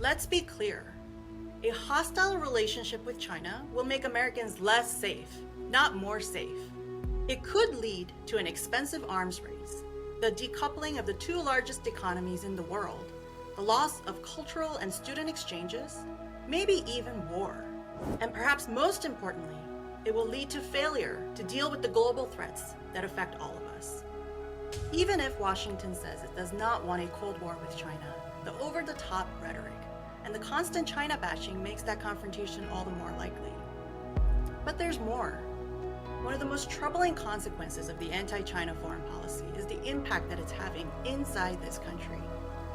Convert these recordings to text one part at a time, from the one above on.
Let's be clear. A hostile relationship with China will make Americans less safe, not more safe. It could lead to an expensive arms race, the decoupling of the two largest economies in the world, the loss of cultural and student exchanges, maybe even war. And perhaps most importantly, it will lead to failure to deal with the global threats that affect all of us. Even if Washington says it does not want a Cold War with China, the over-the-top rhetoric and the constant China bashing makes that confrontation all the more likely. But there's more. One of the most troubling consequences of the anti-China foreign policy is the impact that it's having inside this country.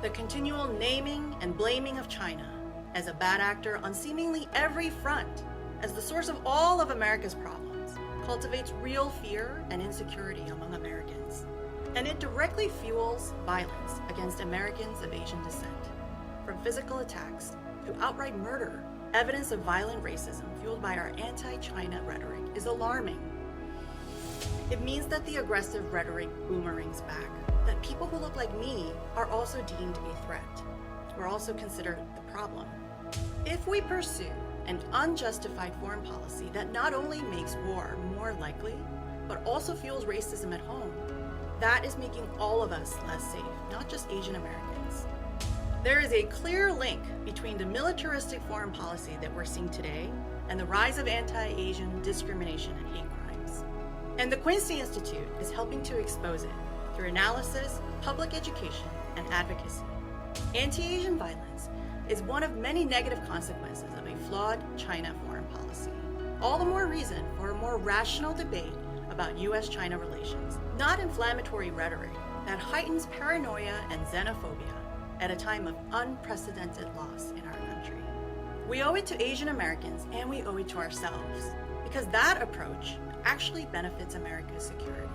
The continual naming and blaming of China as a bad actor on seemingly every front, as the source of all of America's problems, cultivates real fear and insecurity among Americans. And it directly fuels violence against Americans of Asian descent. From physical attacks to outright murder, evidence of violent racism fueled by our anti-China rhetoric is alarming. It means that the aggressive rhetoric boomerangs back, that people who look like me are also deemed a threat. We're also considered the problem. If we pursue an unjustified foreign policy that not only makes war more likely, but also fuels racism at home, that is making all of us less safe, not just Asian Americans. There is a clear link between the militaristic foreign policy that we're seeing today and the rise of anti-Asian discrimination and hate crimes. And the Quincy Institute is helping to expose it through analysis, public education, and advocacy. Anti-Asian violence is one of many negative consequences of a flawed China foreign policy. All the more reason for a more rational debate about U.S. China relations, not inflammatory rhetoric that heightens paranoia and xenophobia at a time of unprecedented loss in our country. We owe it to Asian Americans and we owe it to ourselves, because that approach actually benefits America's security.